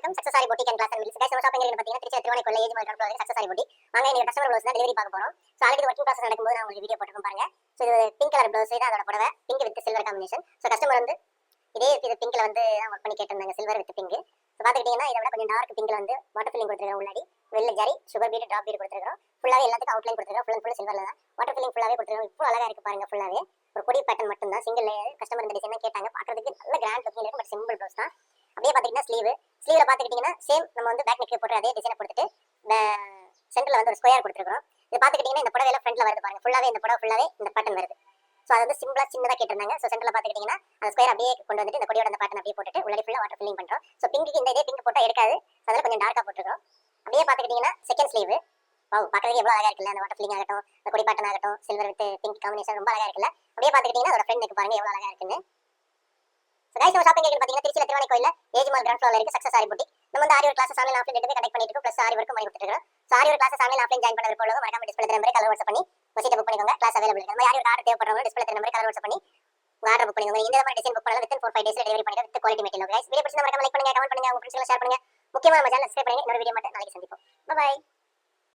வணக்கம். Success sari boutique and class and mills. Guys நம்ம shop எங்க இருக்குன்னு பாத்தீங்கன்னா Trichy Thiruvanaikoil Age mall ground success sari boutique. வாங்க இன்னைக்கு கஸ்டமர் ப்ளவுஸ் தான் டெலிவரி பார்க்க போறோம். சோ ஆல்ரெடி ஒர்க்கிங் ப்ராசஸ் நடக்கும்போது நான் உங்களுக்கு வீடியோ போட்டுருக்கேன் பாருங்க. சோ இது பிங்க் கலர் ப்ளவுஸ் தான் அதோட புடவை. Pink with silver combination. So customer வந்து இதே இது பிங்க்ல வந்து தான் ஒர்க் பண்ணி கேட்டிருந்தாங்க, சில்வர் வித் பிங்க். சோ பாத்துக்கிட்டீங்கன்னா இதை விட கொஞ்சம் டார்க் பிங்க்ல வந்து வாட்டர் ஃபில்லிங் கொடுத்துருக்கோம். உள்ளாடி வெள்ளை ஜரி சுகர் பீட் டிராப் பீட் கொடுத்துருக்கோம். ஃபுல்லாவே எல்லாத்துக்கும் அவுட்லைன் கொடுத்துருக்கோம். ஃபுல் அண்ட் ஃபுல் சில்வர்ல தான் வாட்டர் ஃபில்லிங் ஃபுல்லாவே கொடுத்துருக்கோம். இப்போ அழகா இருக்கு பாருங்க. ஃபுல்லாவே ஒரு கொடி பேட்டர்ன் மட்டும் தான், சிங்கிள் லேயர். கஸ்டமர் இந்த டிசைன் கேட்டாங்க, பாக்குறதுக்கு நல்ல கிராண்ட் லுக்கிங் இருக்கும். பட் சிம்பிள் ப்ளவுஸ் தான். அப்படியே பாத்தீங்கன்னா ஸ்லீவ்ல பாத்துக்கிட்டீங்கன்னா சேம் நம்ம வந்து பேக் நெக் போட்டு அதே டிசைனை கொடுத்துட்டு சென்டர்ல வந்து ஒரு ஸ்கொயர் கொடுத்துருக்கோம். இது பாத்துக்கிட்டீங்கன்னா இந்த புடவைல ஃப்ரண்ட்ல வருது பாருங்க. ஃபுல்லாவே இந்த புடவை ஃபுல்லாவே இந்த பேட்டர்ன் வருது. சோ அது வந்து சிம்பிளா சின்னதா கேட்டிருந்தாங்க. சோ சென்டர்ல பாத்துக்கிட்டீங்கன்னா அந்த ஸ்கொயர் அப்படியே கொண்டு வந்துட்டு இந்த கொடியோட அந்த பேட்டர்ன் அப்படியே போட்டுட்டு உள்ளே ஃபுல்லா வாட்டர் ஃபில்லிங் பண்றோம். சோ பிங்க்கு இந்த இதே பிங்க் போட்டா எடுக்காது, அதனால கொஞ்சம் டார்க்கா போட்டுருக்கோம். அப்படியே பாத்துக்கிட்டீங்கன்னா செகண்ட் ஸ்லீவ் பாக்குறதுக்கு எவ்வளவு அழகா இருக்குல்ல. அந்த வாட்டர் ஃபில்லிங் ஆகட்டும், இந்த கொடி பேட்டர்ன் ஆகட்டும், சில்வர் வித் பிங்க் காம்பினேஷன் ரொம்ப அழகா இருக்குல்ல. அப்படியே பாத்துக்கிட்டீங்கன்னா அதோட ஃப்ரண்ட் நெக் பாருங்க எவ்வளவு அழகா இருக்குன்னு. சோ गाइस நம்ம ஷாப்பிங் எங்க பாத்தீங்கன்னா திருச்சி திருவானைக்கோயில்ல ஏஜ் மால் கிரவுண்ட் ஃப்ளோர்ல இருக்கு சக்சஸ் சாரி பொட்டிக். நம்ம வந்து aari work class online offline ரெண்டுமே கண்டக்ட் பண்ணிட்டு இருக்கோம். பிளஸ் ஆரி ஒர்க் பண்ணி கொடுத்துட்டு இருக்கோம். So aari work class online offline join பண்ணது போலவும் மறக்காம டிஸ்ப்ளே நம்பர் கலர் வாட்ஸ்அப் பண்ணி சீட்டை புக் பண்ணிக்கோங்க. கிளாஸ் அவைலபிள் இருக்கு. நம்ம ஆரி ஒர்க் ஆர்டர் தேவைப்படுறவங்க டிஸ்ப்ளே நம்பர் கலர் வாட்ஸ்அப் பண்ணி ஆர்டர் புக் பண்ணிக்கோங்க. இந்த மாதிரி டிசைன் புக் பண்ணலாம் வித்தின் 4-5 டேஸ்ல டெலிவரி பண்ணிடுறோம் with quality material. Guys video பிடிச்சா மறக்காம லைக் பண்ணுங்க, கமெண்ட் பண்ணுங்க, உங்க ஃப்ரெண்ட்ஸ்க்கு ஷேர் பண்ணுங்க. முக்கியமான நம்ம சேனலை சப்ஸ்கிரைப் பண்ணுங்க. இன்னொரு வீடியோ மட்டும் நாளைக்கு சந்திப்போம். Bye by.